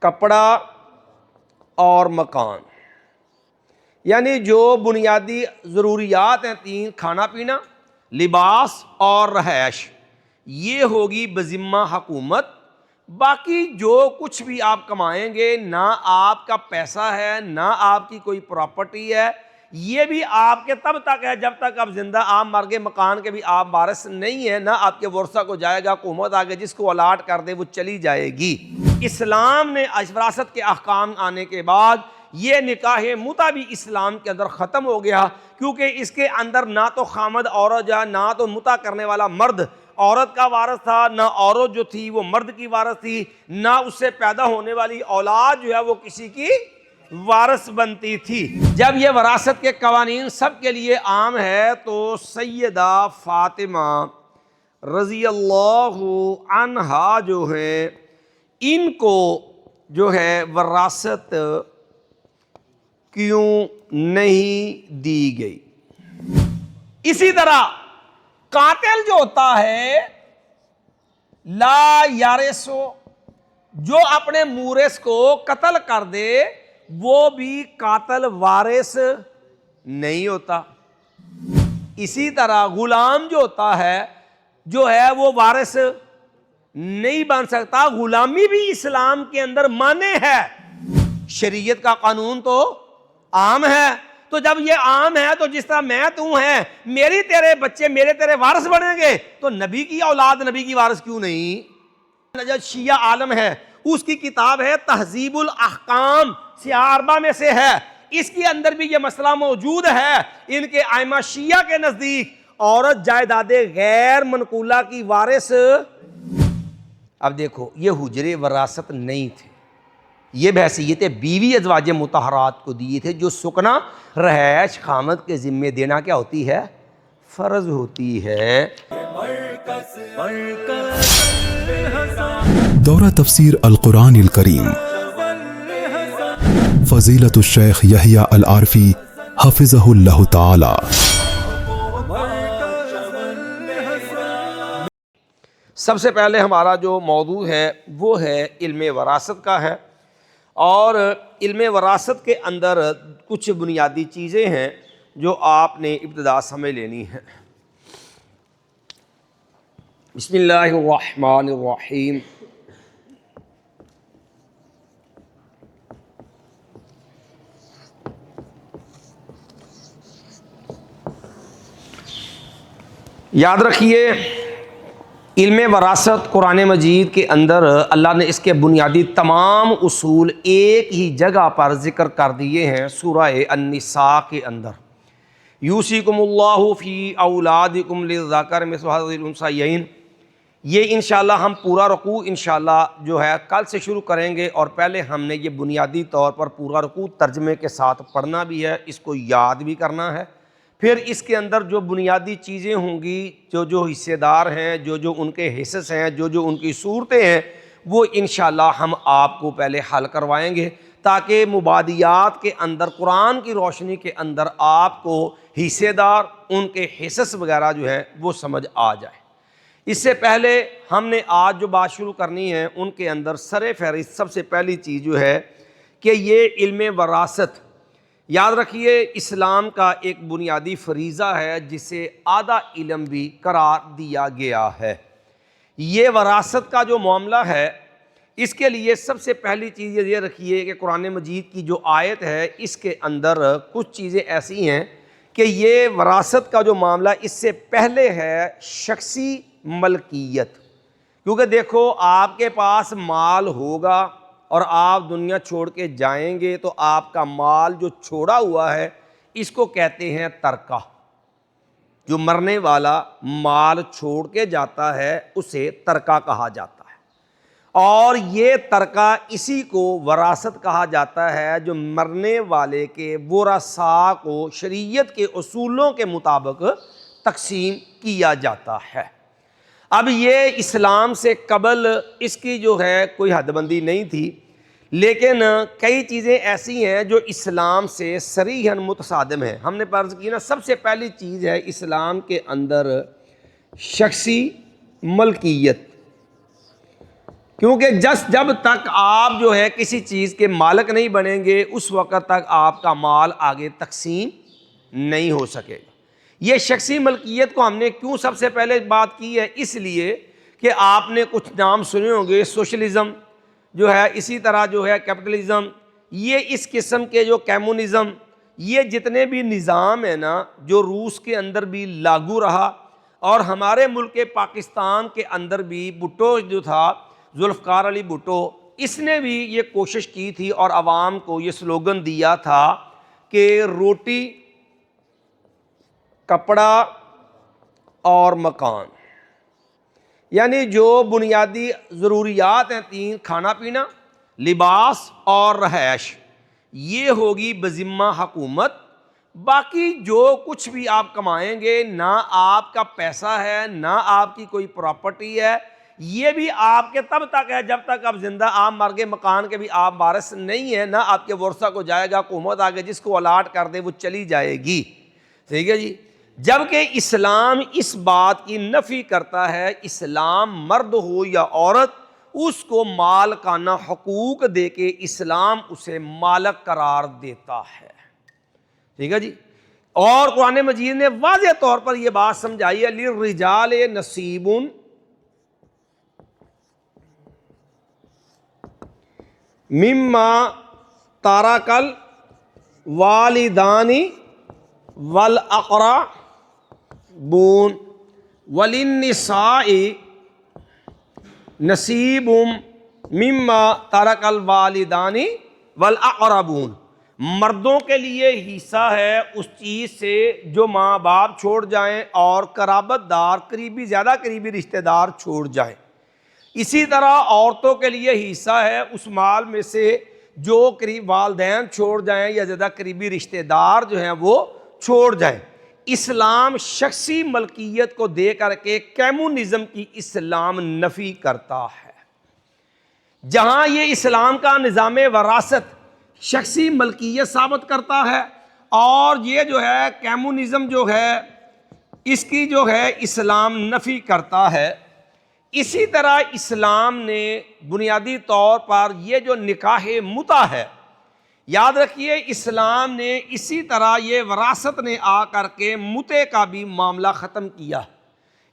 کپڑا اور مکان، یعنی جو بنیادی ضروریات ہیں تین، کھانا پینا، لباس اور رہائش، یہ ہوگی بذمہ حکومت۔ باقی جو کچھ بھی آپ کمائیں گے، نہ آپ کا پیسہ ہے نہ آپ کی کوئی پراپرٹی ہے، یہ بھی آپ کے تب تک ہے جب تک آپ زندہ، آپ مر گئے مکان کے بھی آپ وارث نہیں ہیں، نہ آپ کے ورثہ کو جائے گا، حکومت آگے جس کو الاٹ کر دے وہ چلی جائے گی۔ اسلام نے وراثت کے احکام آنے کے بعد یہ نکاح متع بھی اسلام کے اندر ختم ہو گیا، کیونکہ اس کے اندر نہ تو خامد عورت جا، نہ تو متع کرنے والا مرد عورت کا وارث تھا، نہ عورت جو تھی وہ مرد کی وارث تھی، نہ اس سے پیدا ہونے والی اولاد جو ہے وہ کسی کی وارث بنتی تھی۔ جب یہ وراثت کے قوانین سب کے لیے عام ہے تو سیدہ فاطمہ رضی اللہ عنہا جو ہے ان کو جو ہے وراثت کیوں نہیں دی گئی؟ اسی طرح قاتل جو ہوتا ہے لا یارثو، جو اپنے مورث کو قتل کر دے وہ بھی قاتل وارث نہیں ہوتا۔ اسی طرح غلام جو ہوتا ہے جو ہے وہ وارث نہیں بن سکتا۔ غلامی بھی اسلام کے اندر مانع ہے، شریعت کا قانون تو عام ہے، تو جب یہ عام ہے تو جس طرح میں تو ہیں، میری تیرے بچے میرے تیرے وارث بنیں گے، تو نبی کی اولاد نبی کی وارث کیوں نہیں؟ جو شیعہ عالم ہے اس کی کتاب ہے تہذیب الاحکام، سیاہ اربعہ میں سے ہے، اس کے اندر بھی یہ مسئلہ موجود ہے۔ ان کے ائمہ شیعہ کے نزدیک عورت جائیداد غیر منقولہ کی وارث۔ اب دیکھو یہ حجرے وراثت نہیں تھے، یہ بحیثیت بیوی ازواج مطہرات کو دیے تھے، جو سکنا رہائش خامد کے ذمے دینا کیا ہوتی ہے؟ فرض ہوتی ہے۔ دورہ تفسیر القرآن الکریم فضیلت الشیخ یحییٰ العارفی حفظہ اللہ تعالی۔ سب سے پہلے ہمارا جو موضوع ہے وہ ہے علم وراثت کا ہے، اور علم وراثت کے اندر کچھ بنیادی چیزیں ہیں جو آپ نے ابتدا سمجھ لینی ہے۔ بسم اللہ الرحمن الرحیم۔ یاد رکھیے علم وراثت قرآن مجید کے اندر اللہ نے اس کے بنیادی تمام اصول ایک ہی جگہ پر ذکر کر دیے ہیں، سورہ النساء کے اندر۔ یوصیکم اللہ فی اولادکم للذکر مثل حظ الانثیین۔ یہ انشاءاللہ ہم پورا رکوع انشاءاللہ جو ہے کل سے شروع کریں گے، اور پہلے ہم نے یہ بنیادی طور پر پورا رکوع ترجمے کے ساتھ پڑھنا بھی ہے، اس کو یاد بھی کرنا ہے۔ پھر اس کے اندر جو بنیادی چیزیں ہوں گی، جو حصے دار ہیں، جو ان کے حصص ہیں، جو ان کی صورتیں ہیں، وہ انشاءاللہ ہم آپ کو پہلے حل کروائیں گے، تاکہ مبادیات کے اندر قرآن کی روشنی کے اندر آپ کو حصے دار، ان کے حصص وغیرہ جو ہے وہ سمجھ آ جائے۔ اس سے پہلے ہم نے آج جو بات شروع کرنی ہے ان کے اندر سر فہرست سب سے پہلی چیز جو ہے کہ یہ علم وراثت، یاد رکھیے اسلام کا ایک بنیادی فریضہ ہے جسے آدھا علم بھی قرار دیا گیا ہے۔ یہ وراثت کا جو معاملہ ہے اس کے لیے سب سے پہلی چیز یہ رکھیے کہ قرآن مجید کی جو آیت ہے اس کے اندر کچھ چیزیں ایسی ہیں کہ یہ وراثت کا جو معاملہ اس سے پہلے ہے شخصی ملکیت، کیونکہ دیکھو آپ کے پاس مال ہوگا اور آپ دنیا چھوڑ کے جائیں گے تو آپ کا مال جو چھوڑا ہوا ہے اس کو کہتے ہیں ترکہ۔ جو مرنے والا مال چھوڑ کے جاتا ہے اسے ترکہ کہا جاتا ہے، اور یہ ترکہ اسی کو وراثت کہا جاتا ہے جو مرنے والے کے ورثاء کو شریعت کے اصولوں کے مطابق تقسیم کیا جاتا ہے۔ اب یہ اسلام سے قبل اس کی جو ہے کوئی حد بندی نہیں تھی، لیکن کئی چیزیں ایسی ہیں جو اسلام سے صریحاً متصادم ہیں۔ ہم نے فرض کی نا، سب سے پہلی چیز ہے اسلام کے اندر شخصی ملکیت۔ کیونکہ جب تک آپ جو ہے کسی چیز کے مالک نہیں بنیں گے اس وقت تک آپ کا مال آگے تقسیم نہیں ہو سکے گا۔ یہ شخصی ملکیت کو ہم نے کیوں سب سے پہلے بات کی ہے، اس لیے کہ آپ نے کچھ نام سنے ہوں گے، سوشلزم جو ہے، اسی طرح جو ہے کیپٹلزم، یہ اس قسم کے جو کمیونزم، یہ جتنے بھی نظام ہیں نا جو روس کے اندر بھی لاگو رہا اور ہمارے ملک پاکستان کے اندر بھی بھٹو جو تھا، ذوالفقار علی بھٹو، اس نے بھی یہ کوشش کی تھی اور عوام کو یہ سلوگن دیا تھا کہ روٹی، کپڑا اور مکان، یعنی جو بنیادی ضروریات ہیں تین، کھانا پینا، لباس اور رہائش، یہ ہوگی بذمہ حکومت۔ باقی جو کچھ بھی آپ کمائیں گے، نہ آپ کا پیسہ ہے نہ آپ کی کوئی پراپرٹی ہے، یہ بھی آپ کے تب تک ہے جب تک آپ زندہ، آپ مر گئے، مکان کے بھی آپ وارث نہیں ہیں، نہ آپ کے ورثہ کو جائے گا، حکومت آگے جس کو الاٹ کر دے وہ چلی جائے گی، ٹھیک ہے جی۔ جبکہ اسلام اس بات کی نفی کرتا ہے، اسلام مرد ہو یا عورت اس کو مالکانہ حقوق دے کے اسلام اسے مالک قرار دیتا ہے، ٹھیک ہے جی۔ اور قرآن مجید نے واضح طور پر یہ بات سمجھائی ہے، للرجال نصیب مما ترک الوالدان والاقربون وللنساء نصیب مما ترک الوالدان والاقربون، مردوں کے لیے حصہ ہے اس چیز سے جو ماں باپ چھوڑ جائیں اور قرابت دار، قریبی، زیادہ قریبی رشتہ دار چھوڑ جائیں۔ اسی طرح عورتوں کے لیے حصہ ہے اس مال میں سے جو قریب والدین چھوڑ جائیں یا زیادہ قریبی رشتہ دار جو ہیں وہ چھوڑ جائیں۔ اسلام شخصی ملکیت کو دے کر کے کمیونزم کی اسلام نفی کرتا ہے۔ جہاں یہ اسلام کا نظام وراثت شخصی ملکیت ثابت کرتا ہے اور یہ جو ہے کمیونزم جو ہے اس کی جو ہے اسلام نفی کرتا ہے، اسی طرح اسلام نے بنیادی طور پر یہ جو نکاح متع ہے، یاد رکھیے اسلام نے اسی طرح یہ وراثت نے آ کر کے متع کا بھی معاملہ ختم کیا۔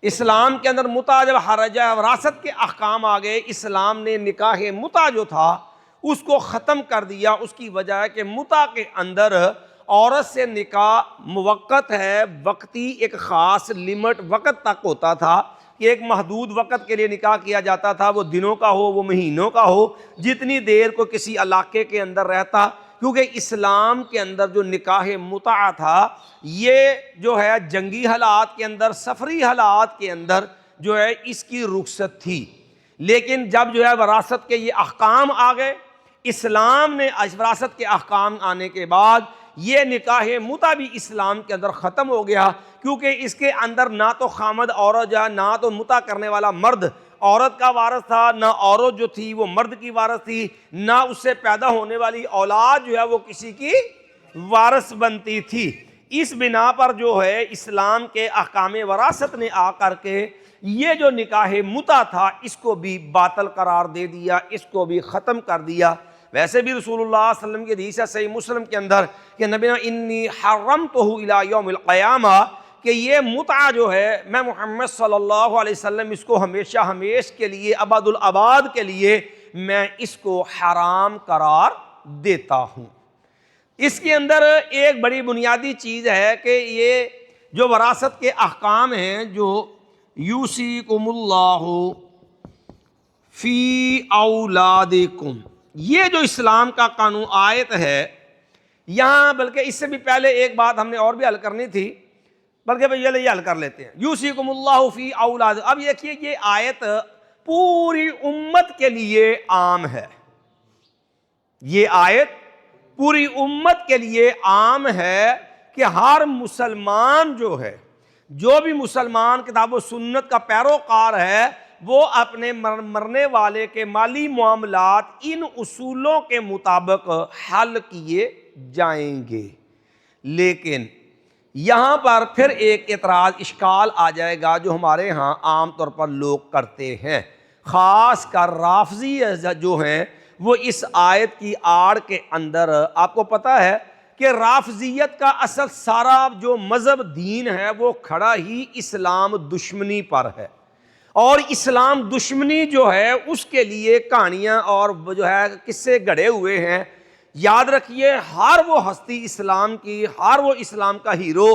اسلام کے اندر متع جب حرجہ وراثت کے احکام آ گئے، اسلام نے نکاح متع جو تھا اس کو ختم کر دیا۔ اس کی وجہ ہے کہ متع کے اندر عورت سے نکاح موقت ہے، وقتی، ایک خاص لمٹ وقت تک ہوتا تھا کہ ایک محدود وقت کے لیے نکاح کیا جاتا تھا، وہ دنوں کا ہو، وہ مہینوں کا ہو، جتنی دیر کو کسی علاقے کے اندر رہتا، کیونکہ اسلام کے اندر جو نکاح متع تھا یہ جو ہے جنگی حالات کے اندر، سفری حالات کے اندر جو ہے اس کی رخصت تھی۔ لیکن جب جو ہے وراثت کے یہ احکام آ گئے، اسلام نے وراثت کے احکام آنے کے بعد یہ نکاح متع بھی اسلام کے اندر ختم ہو گیا، کیونکہ اس کے اندر نہ تو خامد عورت جا، نہ تو متع کرنے والا مرد عورت کا وارث تھا، نہ عورت جو تھی وہ مرد کی وارث تھی، نہ اس سے پیدا ہونے والی اولاد جو ہے وہ کسی کی وارث بنتی تھی۔ اس بنا پر جو ہے اسلام کے احکام وراثت نے آ کر کے یہ جو نکاح متع تھا اس کو بھی باطل قرار دے دیا، اس کو بھی ختم کر دیا۔ ویسے بھی رسول اللہ صلی اللہ علیہ وسلم کی حدیث ہے صحیح مسلم کے اندر کہ نبی انی حرمتہ الی یوم القیامہ، کہ یہ متع جو ہے میں محمد صلی اللہ علیہ وسلم اس کو ہمیشہ ہمیش کے لیے، ابد الاباد کے لیے میں اس کو حرام قرار دیتا ہوں۔ اس کے اندر ایک بڑی بنیادی چیز ہے کہ یہ جو وراثت کے احکام ہیں، جو یوصیکم اللہ فی اولادکم، یہ جو اسلام کا قانون آیت ہے یہاں، بلکہ اس سے بھی پہلے ایک بات ہم نے اور بھی حل کرنی تھی، بلکہ یہ حل کر لیتے ہیں۔ یوصیکم اللہ فی اولاد، اب دیکھیے یہ آیت پوری امت کے لیے عام ہے، یہ آیت پوری امت کے لیے عام ہے کہ ہر مسلمان جو ہے، جو بھی مسلمان کتاب و سنت کا پیروکار ہے، وہ اپنے مرنے والے کے مالی معاملات ان اصولوں کے مطابق حل کیے جائیں گے۔ لیکن یہاں پر پھر ایک اعتراض اشکال آ جائے گا جو ہمارے ہاں عام طور پر لوگ کرتے ہیں، خاص کر رافضی جو ہیں وہ اس آیت کی آڑ کے اندر، آپ کو پتہ ہے کہ رافضیت کا اصل سارا جو مذہب دین ہے وہ کھڑا ہی اسلام دشمنی پر ہے، اور اسلام دشمنی جو ہے اس کے لیے کہانیاں اور جو ہے قصے گڑھے ہوئے ہیں۔ یاد رکھیے ہر وہ ہستی اسلام کی، ہر وہ اسلام کا ہیرو،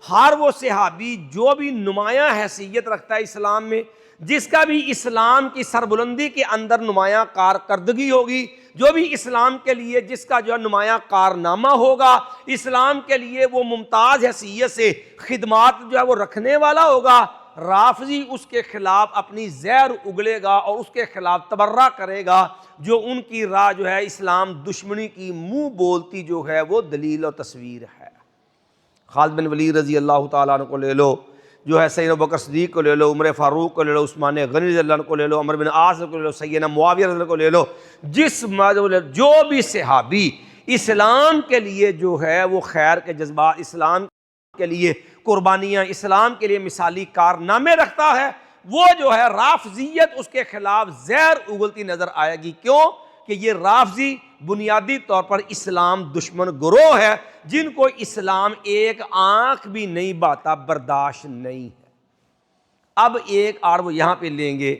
ہر وہ صحابی جو بھی نمایاں حیثیت رکھتا ہے اسلام میں، جس کا بھی اسلام کی سربلندی کے اندر نمایاں کارکردگی ہوگی، جو بھی اسلام کے لیے جس کا جو ہے نمایاں کارنامہ ہوگا، اسلام کے لیے وہ ممتاز حیثیت سے خدمات جو ہے وہ رکھنے والا ہوگا، رافضی اس کے خلاف اپنی زہر اگلے گا اور اس کے خلاف تبرہ کرے گا، جو ان کی راہ جو ہے اسلام دشمنی کی منہ بولتی جو ہے وہ دلیل اور تصویر ہے۔ خالد بن ولید رضی اللہ تعالیٰ عنہ کو لے لو، جو ہے سیدنا ابوبکر صدیق کو لے لو، عمر فاروق کو لے لو، عثمان غنی رضی اللہ عنہ کو لے لو، عمر بن عاص کو لے لو، سیدنا معاویہ رضی اللہ عنہ کو لے لو، جو بھی صحابی اسلام کے لیے جو ہے وہ خیر کے جذبات، اسلام کے لیے قربانیاں، اسلام کے لیے مثالی کارنامے رکھتا ہے، وہ جو ہے رافضیت اس کے خلاف زہر اگلتی نظر آئے گی۔ کیوں کہ یہ رافضی بنیادی طور پر اسلام دشمن گروہ ہے، جن کو اسلام ایک آنکھ بھی نہیں باتا برداشت نہیں ہے۔ اب ایک آڑ وہ یہاں پہ لیں گے،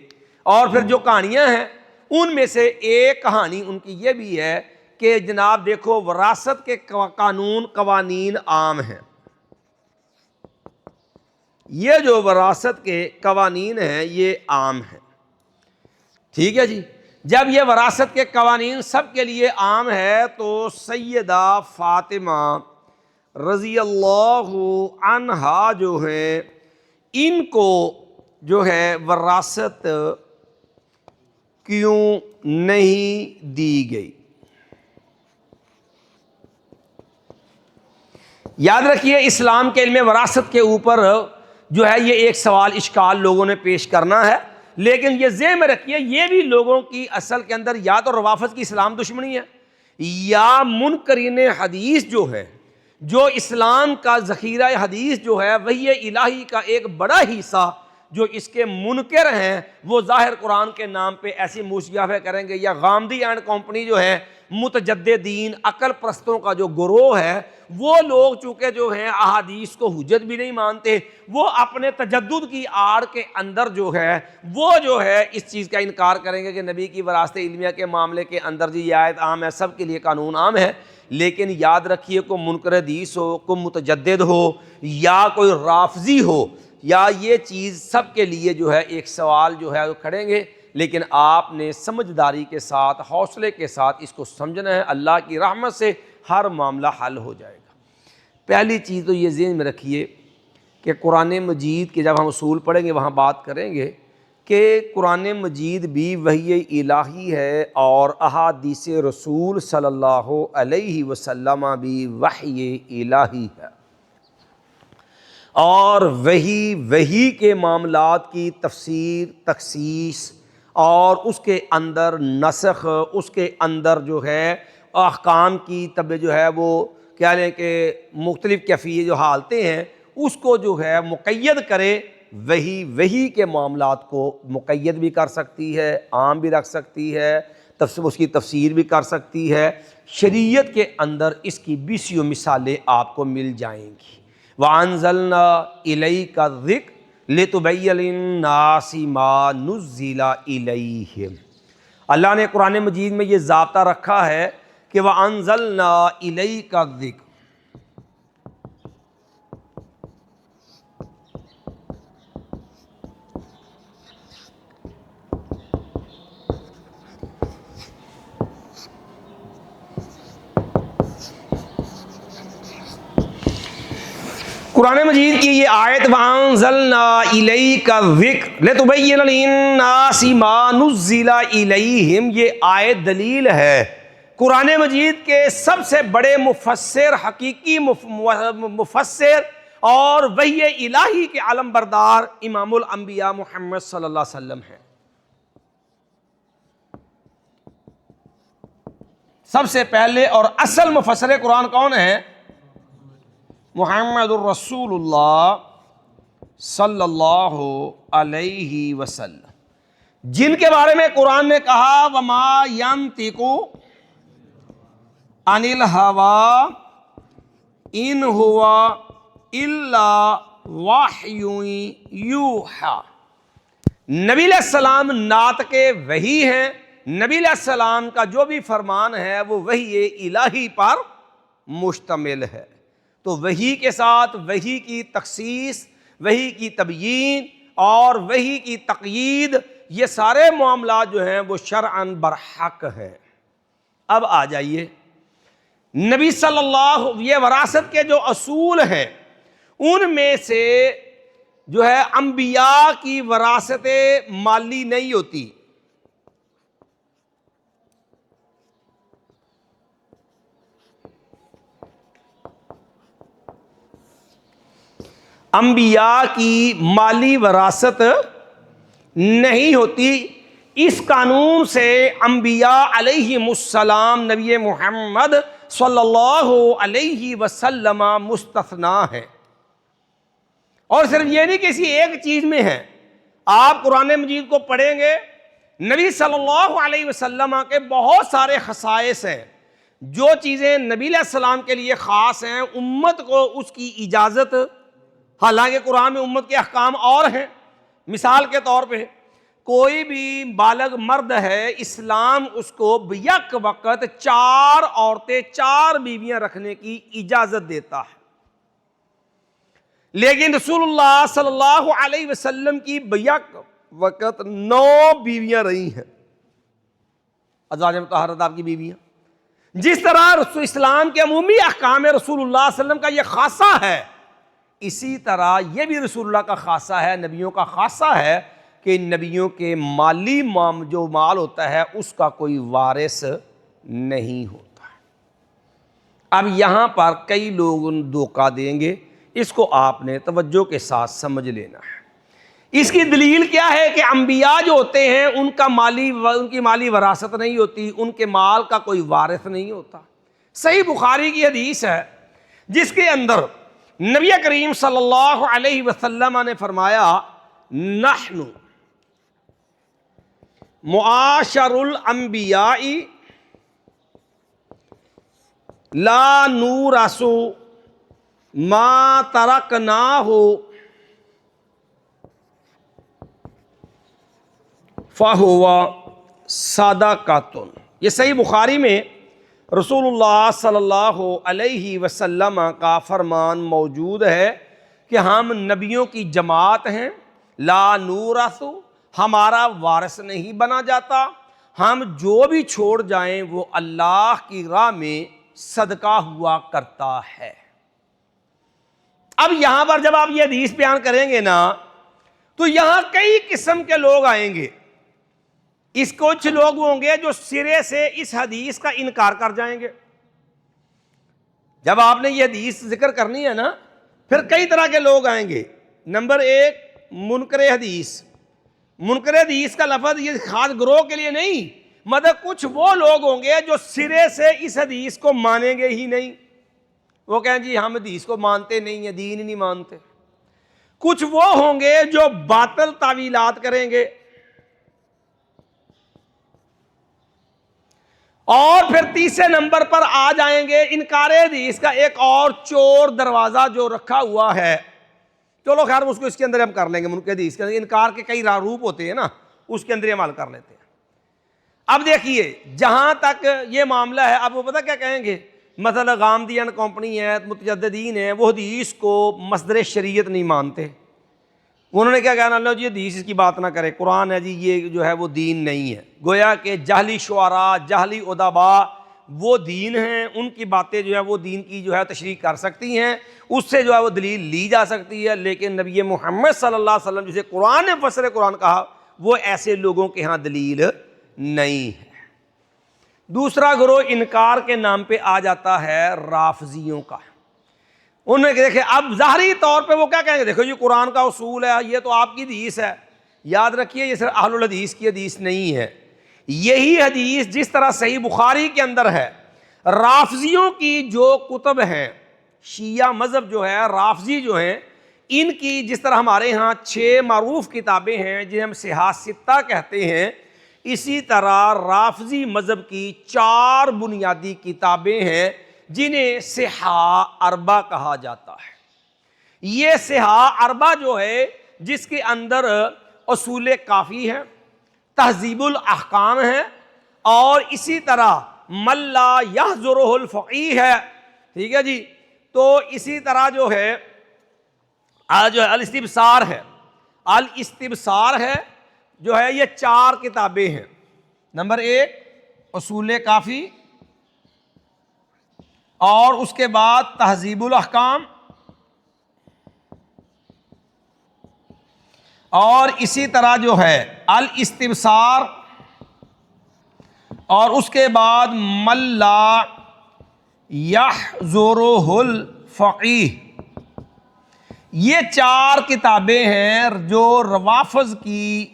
اور پھر جو کہانیاں ہیں ان میں سے ایک کہانی ان کی یہ بھی ہے کہ جناب دیکھو وراثت کے قوانین عام ہیں۔ یہ جو وراثت کے قوانین ہیں یہ عام ہیں، ٹھیک ہے جی۔ جب یہ وراثت کے قوانین سب کے لیے عام ہے تو سیدہ فاطمہ رضی اللہ عنہا جو ہیں ان کو جو ہے وراثت کیوں نہیں دی گئی؟ یاد رکھیے اسلام کے علم وراثت کے اوپر جو ہے یہ ایک سوال اشکال لوگوں نے پیش کرنا ہے، لیکن یہ ذہن میں رکھیے یہ بھی لوگوں کی اصل کے اندر یا تو روافض کی اسلام دشمنی ہے، یا منکرین حدیث جو ہے، جو اسلام کا ذخیرہ حدیث جو ہے وحی الہی کا ایک بڑا حصہ جو اس کے منکر ہیں، وہ ظاہر قرآن کے نام پہ ایسی موشیافیں کریں گے، یا غامدی اینڈ کمپنی جو ہے متجددین عقل پرستوں کا جو گروہ ہے، وہ لوگ چونکہ جو ہیں احادیث کو حجت بھی نہیں مانتے، وہ اپنے تجدد کی آڑ کے اندر جو ہے اس چیز کا انکار کریں گے کہ نبی کی وراثت علمیہ کے معاملے کے اندر جی یہ آیت عام ہے، سب کے لیے قانون عام ہے۔ لیکن یاد رکھیے کوئی منکر حدیث ہو، کوئی متجدد ہو، یا کوئی رافضی ہو، یا یہ چیز سب کے لیے جو ہے ایک سوال جو ہے وہ کھڑیں گے، لیکن آپ نے سمجھداری کے ساتھ، حوصلے کے ساتھ اس کو سمجھنا ہے، اللہ کی رحمت سے ہر معاملہ حل ہو جائے گا۔ پہلی چیز تو یہ ذہن میں رکھیے کہ قرآن مجید کے جب ہم اصول پڑھیں گے وہاں بات کریں گے کہ قرآن مجید بھی وحی الہی ہے، اور احادیث رسول صلی اللہ علیہ وسلم بھی وحی الہی ہے، اور وحی کے معاملات کی تفسیر، تخصیص، اور اس کے اندر نسخ، اس کے اندر جو ہے احکام کی جو ہے وہ کیا لیں کہ مختلف کیفیت جو حالتیں ہیں اس کو جو ہے مقید کرے، وحی کے معاملات کو مقید بھی کر سکتی ہے، عام بھی رکھ سکتی ہے، اس کی تفسیر بھی کر سکتی ہے۔ شریعت کے اندر اس کی بیسیوں مثالیں آپ کو مل جائیں گی۔ وَأَنزَلْنَا إِلَيْكَ الذِّكْرَ لِتُبَيِّنَ لِلنَّاسِ مَا نُزِّلَ إِلَيْهِمْ۔ اللہ نے قرآن مجید میں یہ ضابطہ رکھا ہے کہ وَأَنزَلْنَا إِلَيْكَ الذِّكْرَ، قرآن مجید کی یہ آیت وَأَنزَلْنَا إِلَيْكَ الذِّكْرَ لِتُبَيِّنَ لِلنَّاسِ مَا نُزِّلَ إِلَيْهِمْ، یہ آیت دلیل ہے قرآن مجید کے سب سے بڑے مفسر، حقیقی مفسر اور وحی الہی کے علم بردار امام الانبیاء محمد صلی اللہ علیہ وسلم ہیں۔ سب سے پہلے اور اصل مفسر قرآن کون ہے؟ محمد الرسول اللہ صلی اللہ علیہ وسلم، جن کے بارے میں قرآن نے کہا وما ينطق عن الہوا ان هو الا وحی یوحی، نبی علیہ السلام ناطق وحی ہیں، نبی علیہ السلام کا جو بھی فرمان ہے وہ وحی الہی پر مشتمل ہے۔ تو وحی کے ساتھ وحی کی تخصیص، وحی کی تبیین اور وحی کی تقیید، یہ سارے معاملات جو ہیں وہ شرعاً برحق ہے۔ اب آ جائیے نبی صلی اللہ، یہ وراثت کے جو اصول ہیں ان میں سے جو ہے انبیاء کی وراثت مالی نہیں ہوتی۔ انبیاء کی مالی وراثت نہیں ہوتی۔ اس قانون سے انبیاء علیہم السلام، نبی محمد صلی اللہ علیہ وسلم مستثنیٰ ہے۔ اور صرف یہ نہیں کسی ایک چیز میں ہے، آپ قرآن مجید کو پڑھیں گے، نبی صلی اللہ علیہ وسلم کے بہت سارے خصائص ہیں، جو چیزیں نبی علیہ السلام کے لیے خاص ہیں امت کو اس کی اجازت، حالانکہ قرآن میں امت کے احکام اور ہیں۔ مثال کے طور پہ کوئی بھی بالغ مرد ہے، اسلام اس کو بیک وقت 4 عورتیں، 4 بیویاں رکھنے کی اجازت دیتا ہے، لیکن رسول اللہ صلی اللہ علیہ وسلم کی بیک وقت 9 بیویاں رہی ہیں، ازواج مطہرات آپ کی بیویاں۔ جس طرح اسلام کے عمومی احکام رسول اللہ صلی اللہ علیہ وسلم کا یہ خاصہ ہے، اسی طرح یہ بھی رسول اللہ کا خاصہ ہے، نبیوں کا خاصہ ہے کہ نبیوں کے مالی جو مال ہوتا ہے اس کا کوئی وارث نہیں ہوتا۔ اب یہاں پر کئی لوگ دھوکہ دیں گے، اس کو آپ نے توجہ کے ساتھ سمجھ لینا ہے۔ اس کی دلیل کیا ہے کہ انبیاء جو ہوتے ہیں ان کی مالی وراثت نہیں ہوتی، ان کے مال کا کوئی وارث نہیں ہوتا۔ صحیح بخاری کی حدیث ہے جس کے اندر نبی کریم صلی اللہ علیہ وسلم نے فرمایا نحن معاشر الانبیاء لا نورث ما ترکناہ فہو صدقۃ۔ یہ صحیح بخاری میں رسول اللہ صلی اللہ علیہ وسلم کا فرمان موجود ہے کہ ہم نبیوں کی جماعت ہیں، لا نورث، ہمارا وارث نہیں بنا جاتا، ہم جو بھی چھوڑ جائیں وہ اللہ کی راہ میں صدقہ ہوا کرتا ہے۔ اب یہاں پر جب آپ یہ حدیث بیان کریں گے نا تو یہاں کئی قسم کے لوگ آئیں گے۔ اس کچھ لوگ ہوں گے جو سرے سے اس حدیث کا انکار کر جائیں گے۔ جب آپ نے یہ حدیث ذکر کرنی ہے نا پھر کئی طرح کے لوگ آئیں گے۔ نمبر 1 منکر حدیث۔ منکر حدیث کا لفظ یہ خاص گروہ کے لیے نہیں، مطلب کچھ وہ لوگ ہوں گے جو سرے سے اس حدیث کو مانیں گے ہی نہیں، وہ کہیں جی ہم حدیث کو مانتے نہیں ہیں، دین نہیں مانتے۔ کچھ وہ ہوں گے جو باطل تعویلات کریں گے، اور پھر تیسرے نمبر پر آ جائیں گے انکار حدیث کا ایک اور چور دروازہ جو رکھا ہوا ہے۔ چلو خیر اس کو اس کے اندر ہم کر لیں گے، منکر حدیث کے اندر انکار کے کئی روپ ہوتے ہیں نا، اس کے اندر عمل کر لیتے ہیں۔ اب دیکھیے جہاں تک یہ معاملہ ہے، اب وہ پتہ کیا کہیں گے، مثلا غامدی اینڈ کمپنی ہے، متجددین ہے، وہ حدیث کو مصدر شریعت نہیں مانتے۔ انہوں نے کیا کہنا، اللہ جی حدیث اس کی بات نہ کرے، قرآن ہے جی یہ جو ہے وہ دین نہیں ہے۔ گویا کہ جہلی شعراء، جہلی ادباء وہ دین ہیں، ان کی باتیں جو ہے وہ دین کی جو ہے تشریح کر سکتی ہیں، اس سے جو ہے وہ دلیل لی جا سکتی ہے، لیکن نبی محمد صلی اللہ علیہ وسلم جسے قرآن نے فسر قرآن کہا وہ ایسے لوگوں کے ہاں دلیل نہیں ہے۔ دوسرا گروہ انکار کے نام پہ آ جاتا ہے رافضیوں کا۔ انہوں نے دیکھے اب ظاہری طور پہ وہ کیا کہیں گے، دیکھو یہ قرآن کا اصول ہے، یہ تو آپ کی حدیث ہے۔ یاد رکھیے یہ صرف اہل الحدیث کی حدیث نہیں ہے، یہی حدیث جس طرح صحیح بخاری کے اندر ہے، رافضیوں کی جو کتب ہیں، شیعہ مذہب جو ہے، رافضی جو ہیں، ان کی جس طرح ہمارے ہاں 6 معروف کتابیں ہیں جنہیں ہم صحاح ستہ کہتے ہیں، اسی طرح رافضی مذہب کی 4 بنیادی کتابیں ہیں جنہیں صحاح اربع کہا جاتا ہے۔ یہ صحاح اربع جو ہے جس کے اندر اصول کافی ہے، تہذیب الاحکام ہے، اور اسی طرح من لا یحضرہ الفقیہ ہے، ٹھیک ہے جی۔ تو اسی طرح جو ہے الاستبصار ہے، الاستبصار ہے جو ہے، یہ 4 کتابیں ہیں۔ نمبر 1 اصول کافی، اور اس کے بعد تہذیب الاحکام، اور اسی طرح جو ہے الاستبصار، اور اس کے بعد من لا یحضرہ الفقیہ۔ یہ 4 کتابیں ہیں جو روافض کی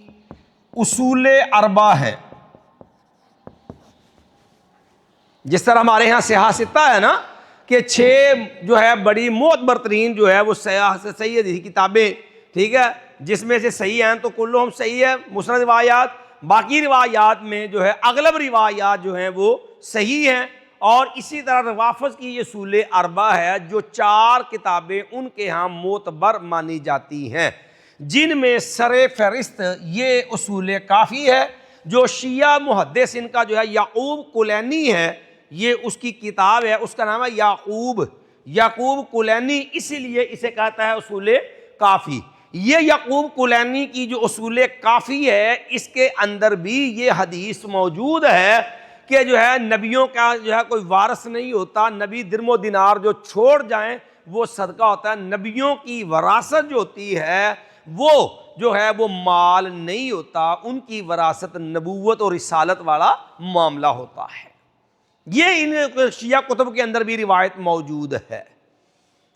اصول اربع ہے۔ جس طرح ہمارے ہاں صحاح ستہ ہے نا کہ 6 جو ہے بڑی معتبر ترین جو ہے وہ صحیح حدیث کتابیں، ٹھیک ہے، جس میں سے صحیح ہیں تو کلہم صحیح ہے مسند روایات، باقی روایات میں جو ہے اغلب روایات جو ہیں وہ صحیح ہیں۔ اور اسی طرح روافض کی یہ اصول اربع ہے جو 4 کتابیں ان کے ہاں معتبر مانی جاتی ہیں، جن میں سر فہرست یہ اصول کافی ہے جو شیعہ محدث ان کا جو ہے یعقوب کلینی ہے، یہ اس کی کتاب ہے، اس کا نام ہے یعقوب کلینی، اسی لیے اسے کہتا ہے اصول کافی۔ یہ یعقوب کلینی کی جو اصول کافی ہے اس کے اندر بھی یہ حدیث موجود ہے کہ جو ہے نبیوں کا جو ہے کوئی وارث نہیں ہوتا، نبی درم و دینار جو چھوڑ جائیں وہ صدقہ ہوتا ہے، نبیوں کی وراثت جو ہوتی ہے وہ جو ہے وہ مال نہیں ہوتا، ان کی وراثت نبوت اور رسالت والا معاملہ ہوتا ہے۔ یہ ان شیعہ کتب کے اندر بھی روایت موجود ہے۔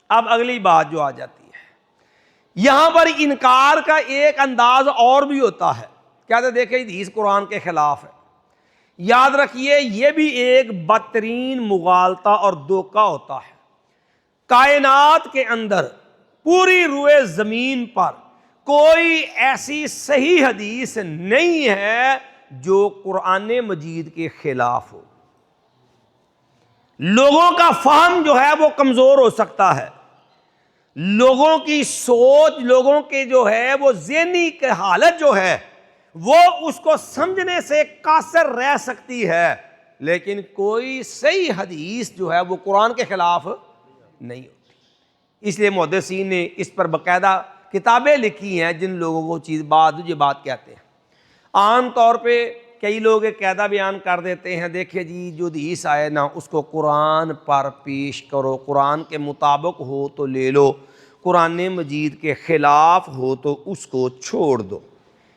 اب اگلی بات جو آ جاتی ہے، یہاں پر انکار کا ایک انداز اور بھی ہوتا ہے، کہتے دیکھیں حدیث قرآن کے خلاف ہے۔ یاد رکھیے یہ بھی ایک بدترین مغالطہ اور دھوکہ ہوتا ہے۔ کائنات کے اندر پوری روئے زمین پر کوئی ایسی صحیح حدیث نہیں ہے جو قرآن مجید کے خلاف ہو۔ لوگوں کا فہم جو ہے وہ کمزور ہو سکتا ہے، لوگوں کی سوچ، لوگوں کے جو ہے وہ ذہنی حالت جو ہے وہ اس کو سمجھنے سے قاصر رہ سکتی ہے، لیکن کوئی صحیح حدیث جو ہے وہ قرآن کے خلاف نہیں ہوتی۔ اس لیے محدثین نے اس پر باقاعدہ کتابیں لکھی ہیں جن لوگوں کو یہ بات کہتے ہیں۔ عام طور پہ کئی لوگ ایک قاعدہ بیان کر دیتے ہیں، دیکھیں جی جو حدیث آئے نا اس کو قرآن پر پیش کرو، قرآن کے مطابق ہو تو لے لو، قرآن مجید کے خلاف ہو تو اس کو چھوڑ دو۔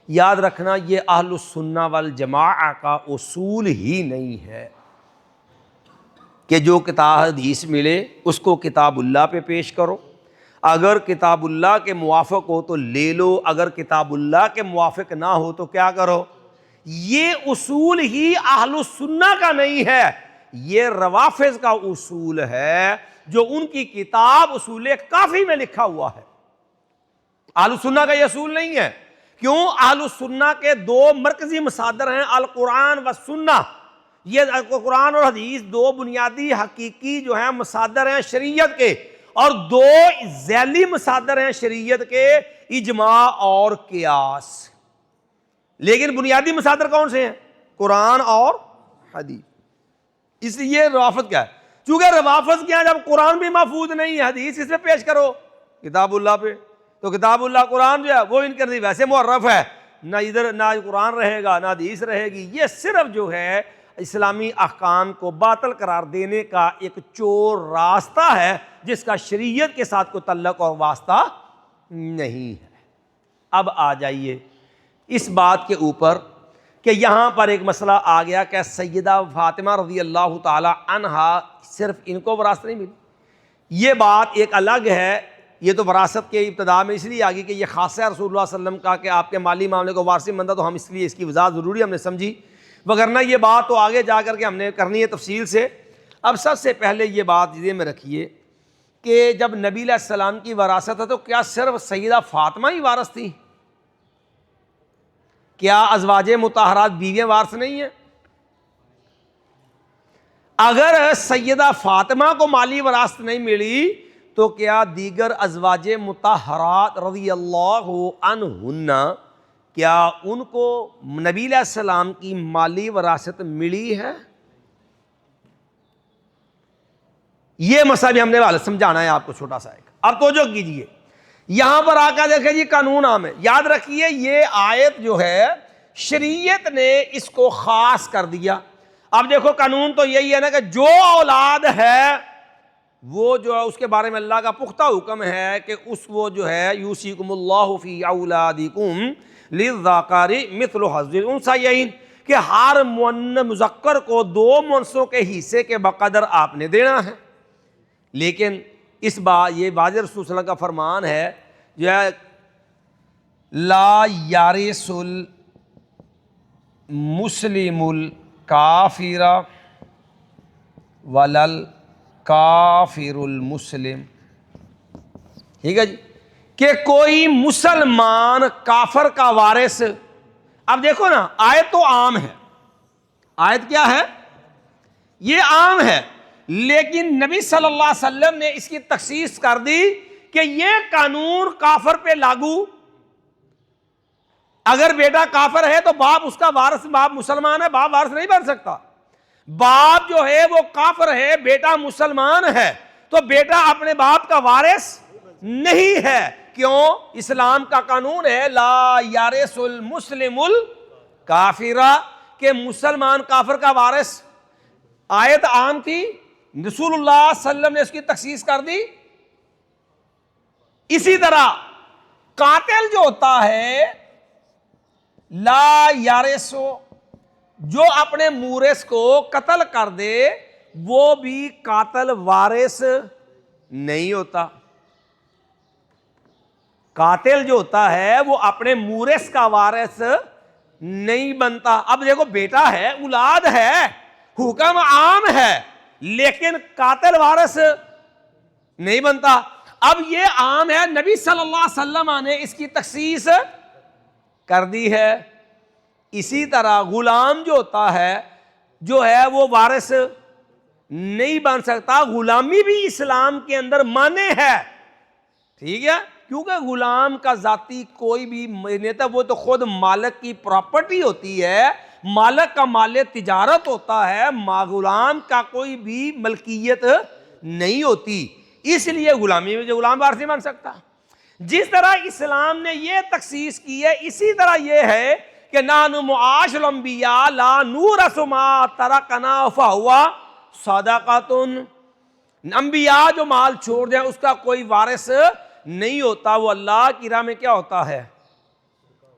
یاد رکھنا یہ اہل السنہ والجماعہ کا اصول ہی نہیں ہے کہ جو کتاب حدیث ملے اس کو کتاب اللہ پہ پیش کرو، اگر کتاب اللہ کے موافق ہو تو لے لو، اگر کتاب اللہ کے موافق نہ ہو تو کیا کرو۔ یہ اصول ہی اہل السنہ کا نہیں ہے، یہ روافض کا اصول ہے جو ان کی کتاب اصول کافی میں لکھا ہوا ہے۔ اہل السنہ کا یہ اصول نہیں ہے۔ کیوں؟ اہل السنہ کے 2 مرکزی مصادر ہیں، القرآن و سنہ۔ یہ قرآن اور حدیث 2 بنیادی حقیقی جو ہیں مصادر ہیں شریعت کے، اور 2 ذیلی مصادر ہیں شریعت کے، اجماع اور قیاس۔ لیکن بنیادی مصادر کون سے ہیں؟ قرآن اور حدیث۔ اس لیے روافض کیا ہے؟ چونکہ روافض کیا ہے جب قرآن بھی محفوظ نہیں ہے، حدیث اس پہ پیش کرو کتاب اللہ پہ، تو کتاب اللہ قرآن جو ہے وہ ان کے ویسے معرف ہے، نہ ادھر نہ قرآن رہے گا نہ حدیث رہے گی۔ یہ صرف جو ہے اسلامی احکام کو باطل قرار دینے کا ایک چور راستہ ہے جس کا شریعت کے ساتھ کوئی تعلق اور واسطہ نہیں ہے۔ اب آ جائیے اس بات کے اوپر کہ یہاں پر ایک مسئلہ آ گیا کہ سیدہ فاطمہ رضی اللہ تعالی عنہا صرف ان کو وراثت نہیں ملی۔ یہ بات ایک الگ ہے، یہ تو وراثت کے ابتدا میں اس لیے آ گئی کہ یہ خاصہ رسول اللہ صلی اللہ علیہ وسلم کا کہ آپ کے مالی معاملے کو وارث بندہ، تو ہم اس لیے اس کی وضاحت ضروری ہم نے سمجھی، وگرنہ یہ بات تو آگے جا کر کے ہم نے کرنی ہے تفصیل سے۔ اب سب سے پہلے یہ بات ذہن میں رکھیے کہ جب نبی علیہ السلام کی وراثت ہے تو کیا صرف سیدہ فاطمہ ہی وارث تھی؟ کیا ازواج مطہرات بیویاں وارث نہیں ہیں؟ اگر سیدہ فاطمہ کو مالی وراثت نہیں ملی تو کیا دیگر ازواج مطہرات رضی اللہ عنہن کیا ان کو نبی علیہ السلام کی مالی وراثت ملی ہے؟ یہ مسئلہ بھی ہم نے سمجھانا ہے آپ کو چھوٹا سا ایک. اب توجہ کیجئے, یہاں پر آ کر دیکھیں جی قانون عام ہے. یاد رکھیے یہ آیت جو ہے شریعت نے اس کو خاص کر دیا. اب دیکھو قانون تو یہی ہے نا کہ جو اولاد ہے وہ جو ہے اس کے بارے میں اللہ کا پختہ حکم ہے کہ اس وہ جو ہے یوصیکم اللہ فی اولادکم للذکر مثل حظ الانثیین, کہ ہر مذکر کو دو مؤنثوں کے حصے کے بقدر آپ نے دینا ہے. لیکن اس بات یہ واضح رسول صلی اللہ علیہ وسلم کا فرمان ہے جو ہے لا یارث المسلم الکافر ولل کافر المسلم. ٹھیک ہے جی, کہ کوئی مسلمان کافر کا وارث. اب دیکھو نا آیت تو عام ہے, آیت کیا ہے؟ یہ عام ہے, لیکن نبی صلی اللہ علیہ وسلم نے اس کی تخصیص کر دی کہ یہ قانون کافر پہ لاگو. اگر بیٹا کافر ہے تو باپ اس کا وارث, باپ مسلمان ہے, باپ وارث نہیں بن سکتا. باپ جو ہے وہ کافر ہے, بیٹا مسلمان ہے, تو بیٹا اپنے باپ کا وارث نہیں ہے. کیوں؟ اسلام کا قانون ہے لا یارث المسلم الکافر, کہ مسلمان کافر کا وارث. آیت عام تھی, رسول اللہ صلی اللہ علیہ وسلم نے اس کی تخصیص کر دی. اسی طرح قاتل جو ہوتا ہے لا یارث, جو اپنے مورث کو قتل کر دے وہ بھی قاتل وارث نہیں ہوتا. قاتل جو ہوتا ہے وہ اپنے مورث کا وارث نہیں بنتا. اب دیکھو بیٹا ہے, اولاد ہے, حکم عام ہے, لیکن قاتل وارث نہیں بنتا. اب یہ عام ہے, نبی صلی اللہ علیہ وسلم نے اس کی تخصیص کر دی ہے. اسی طرح غلام جو ہوتا ہے جو ہے وہ وارث نہیں بن سکتا. غلامی بھی اسلام کے اندر مانے ہے, ٹھیک ہے, کیونکہ غلام کا ذاتی کوئی بھی نہیں تھا, وہ تو خود مالک کی پراپرٹی ہوتی ہے, مالک کا مال تجارت ہوتا ہے, غلام کا کوئی بھی ملکیت نہیں ہوتی. اس لیے غلامی میں جو غلام وارث نہیں بن سکتا. جس طرح اسلام نے یہ تخصیص کی ہے, اسی طرح یہ ہے کہ نحن معاشر الانبیاء لا نورث ما ترکنا فہو صدقۃ. انبیاء جو مال چھوڑ دیں اس کا کوئی وارث نہیں ہوتا, وہ اللہ کی راہ میں کیا ہوتا ہے؟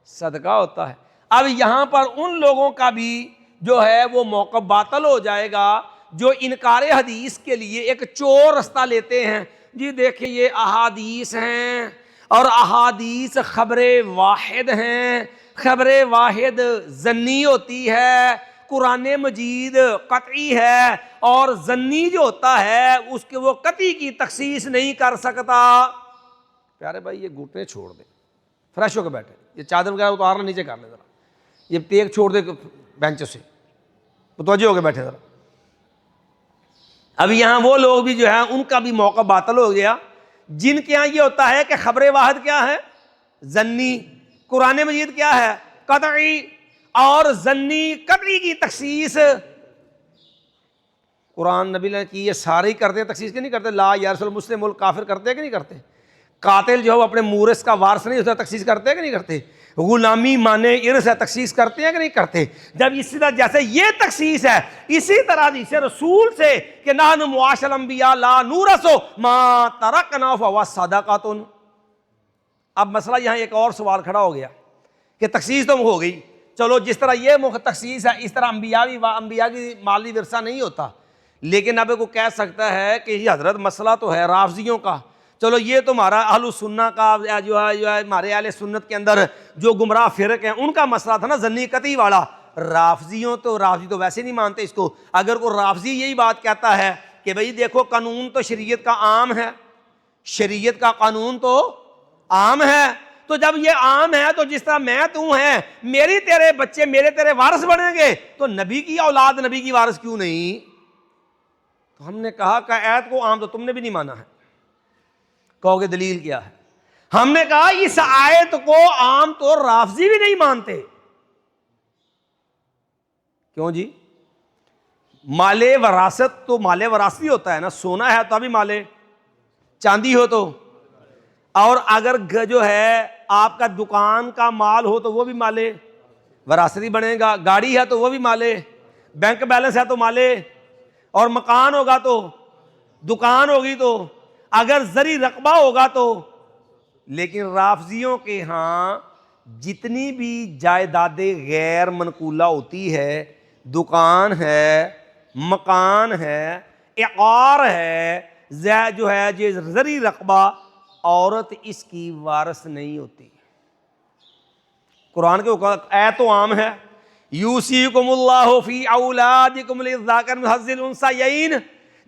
صدقہ ہوتا ہے. اب یہاں پر ان لوگوں کا بھی جو ہے وہ موقع باطل ہو جائے گا جو انکار حدیث کے لیے ایک چور رستہ لیتے ہیں. جی دیکھیں یہ احادیث ہیں اور احادیث خبر واحد ہیں, خبر واحد ظنی ہوتی ہے, قرآن مجید قطعی ہے, اور ظنی جو ہوتا ہے اس کے وہ قطعی کی تخصیص نہیں کر سکتا. پیارے بھائی یہ گھٹنے چھوڑ دیں, فریش ہو کے بیٹھے, یہ چادر وغیرہ اتارنا نیچے کر لیں ذرا, یہ ٹیک چھوڑ دے بینچ سے, متوجہ ہو کے بیٹھے ذرا. اب یہاں وہ لوگ بھی جو ہیں ان کا بھی موقع باطل ہو گیا جن کے یہاں یہ ہوتا ہے کہ خبر واحد کیا ہے؟ ظنی. قرآن مجید کیا ہے؟ قطعی. اور ظنی قطعی کی تخصیص قرآن نبی نے کی, یہ سارے ہی کرتے ہیں, تخصیص کے نہیں کرتے. لا یارث المسلم الکافر کرتے کہ نہیں کرتے؟ قاتل جو ہے وہ اپنے مورث کا وارث نہیں ہوتا, تخصیص کرتے کہ نہیں کرتے؟ غلامی مانے ارث ہے, تخصیص کرتے ہیں کہ نہیں کرتے؟ جب اسی طرح جیسے یہ تخصیص ہے, اسی طرح حدیث رسول سے کہ نحن معاشر الانبیاء لا نورث ما ترکنا فہو صدقۃ. اب مسئلہ یہاں ایک اور سوال کھڑا ہو گیا کہ تخصیص تو ہو گئی, چلو جس طرح یہ تخصیص ہے اس طرح انبیاء کی مالی ورثہ نہیں ہوتا. لیکن اب کو کہہ سکتا ہے کہ یہ حضرت مسئلہ تو ہے رافضیوں کا, چلو یہ تمہارا اہل السنہ کا جو ہے ہمارے اہل سنت کے اندر جو گمراہ فرق ہیں ان کا مسئلہ تھا نا ظنی قطعی والا. رافضی تو ویسے نہیں مانتے اس کو. اگر کوئی رافضی یہی بات کہتا ہے کہ بھئی دیکھو قانون تو شریعت کا عام ہے, شریعت کا قانون تو عام ہے، تو جب یہ عام ہے تو جس طرح میں تو ہیں میری تیرے بچے میرے تیرے وارث بنیں گے، تو نبی کی اولاد نبی کی وارث کیوں نہیں؟ تو ہم نے کہا کہ آیت کو عام تو تم نے بھی نہیں مانا ہے، کہو گے دلیل کیا ہے؟ ہم نے کہا اس آیت کو عام تو رافضی بھی نہیں مانتے۔ کیوں جی؟ مال وراثت تو مال وراثت ہی ہوتا ہے نا، سونا ہے تو ابھی مال، چاندی ہو تو، اور اگر جو ہے آپ کا دکان کا مال ہو تو وہ بھی مال وراثتی بنے گا، گاڑی ہے تو وہ بھی مال، بینک بیلنس ہے تو مال، اور مکان ہوگا تو، دکان ہوگی تو، اگر زرعی رقبہ ہوگا تو۔ لیکن رافضیوں کے ہاں جتنی بھی جائیدادیں غیر منقولہ ہوتی ہے، دکان ہے، مکان ہے، عقار ہے، جو ہے یہ زرعی رقبہ، عورت اس کی وارث نہیں ہوتی۔ قرآن کے حکم ایت تو عام ہے، یوصیکم اللہ فی اولادکم للذکر مثل حظ الانثیین،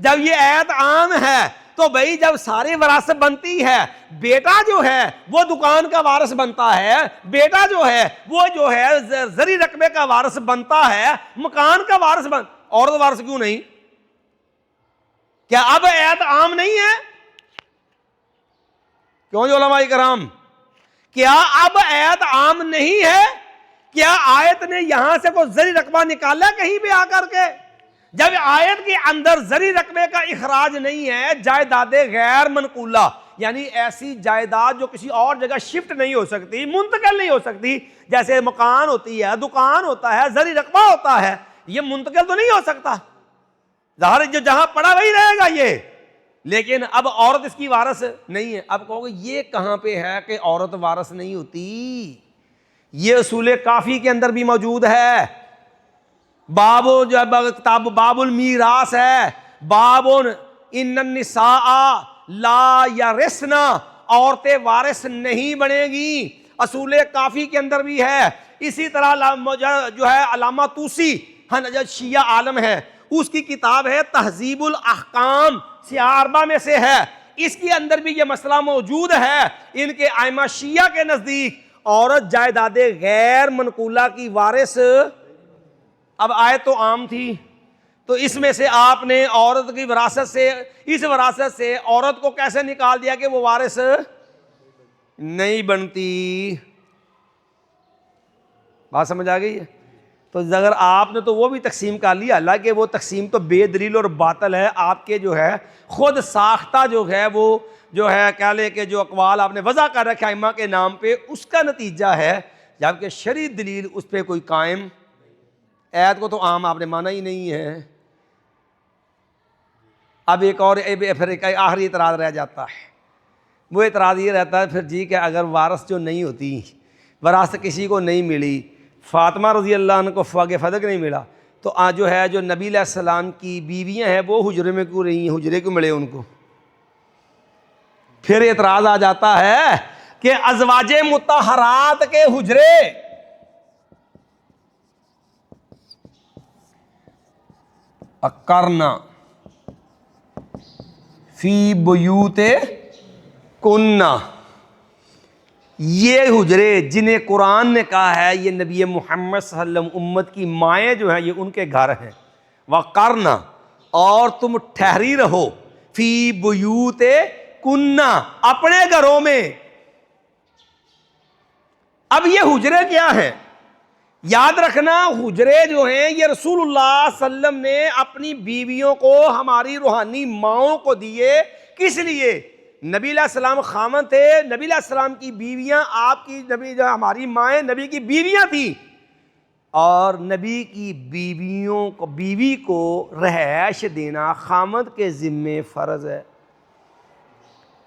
جب یہ ایت عام ہے تو بھائی جب ساری وراثت بنتی ہے، بیٹا جو ہے وہ دکان کا وارث بنتا ہے، بیٹا جو ہے وہ جو ہے زرعی رقبے کا وارث بنتا ہے، مکان کا وارث عورت وارث کیوں نہیں؟ کیا اب ایت عام نہیں ہے؟ کیوں جی علماء کرام، کیا اب ایت عام نہیں ہے؟ کیا آیت نے یہاں سے کوئی زرعی رقبہ نکالا کہیں بھی آ کر کے؟ جب آیت کے اندر زرعی رقبے کا اخراج نہیں ہے، جائیداد غیر منقولہ یعنی ایسی جائیداد جو کسی اور جگہ شفٹ نہیں ہو سکتی، منتقل نہیں ہو سکتی، جیسے مکان ہوتی ہے، دکان ہوتا ہے، زرعی رقبہ ہوتا ہے، یہ منتقل تو نہیں ہو سکتا، ظاہر جو جہاں پڑا وہی رہے گا یہ، لیکن اب عورت اس کی وارث نہیں ہے۔ اب کہو گے یہ کہاں پہ ہے کہ عورت وارث نہیں ہوتی؟ یہ اصول کافی کے اندر بھی موجود ہے، باب جب کتاب باب المیراث ہے، باب ان النساء لا یرثن، عورتیں وارث نہیں بنے گی، اصول کافی کے اندر بھی ہے۔ اسی طرح جو ہے علامہ طوسی شیعہ عالم ہے، اس کی کتاب ہے تہذیب الاحکام، سیاہ اربعہ میں سے ہے، اس کے اندر بھی یہ مسئلہ موجود ہے۔ ان کے ائمہ شیعہ کے نزدیک عورت جائیداد غیر منقولہ کی وارث، اب آیت تو عام تھی تو اس میں سے آپ نے عورت کی وراثت سے، اس وراثت سے عورت کو کیسے نکال دیا کہ وہ وارث نہیں بنتی؟ بات سمجھ آ گئی ہے؟ تو اگر آپ نے تو وہ بھی تقسیم کر لیا، حالانکہ وہ تقسیم تو بے دلیل اور باطل ہے، آپ کے جو ہے خود ساختہ جو ہے وہ جو ہے کہہ لے کہ جو اقوال آپ نے وضع کر رکھا ائمہ کے نام پہ، اس کا نتیجہ ہے، جبکہ شرعی دلیل اس پہ کوئی قائم، ایت کو تو عام آپ نے مانا ہی نہیں ہے۔ اب ایک اور پھر ایک آخری اعتراض رہ جاتا ہے، وہ اعتراض یہ رہتا ہے پھر جی کہ اگر وارث جو نہیں ہوتی، وراثت کسی کو نہیں ملی، فاطمہ رضی اللہ عنہ کو فوق فدق نہیں ملا، تو آج جو ہے جو نبی علیہ السلام کی بیویاں ہیں وہ حجرے میں کیوں رہی ہیں، حجرے کیوں ملے ان کو؟ پھر اعتراض آ جاتا ہے کہ ازواج مطہرات کے حجرے اقرنا فی بیوت کننا، یہ حجرے جنہیں قرآن نے کہا ہے یہ نبی محمد صلی اللہ علیہ وسلم امت کی مائیں جو ہیں یہ ان کے گھر ہیں، وقرنا، اور تم ٹھہری رہو، فی بیوت کننا، اپنے گھروں میں۔ اب یہ حجرے کیا ہیں؟ یاد رکھنا حجرے جو ہیں یہ رسول اللہ صلی اللہ علیہ وسلم نے اپنی بیویوں کو، ہماری روحانی ماؤں کو دیے، کس لیے؟ نبی علیہ السلام خامن تھے، نبی علیہ السلام کی بیویاں آپ کی نبی جو ہماری مائیں نبی کی بیویاں تھیں، اور نبی کی بیویوں کو، بیوی کو رہائش دینا خامد کے ذمے فرض ہے۔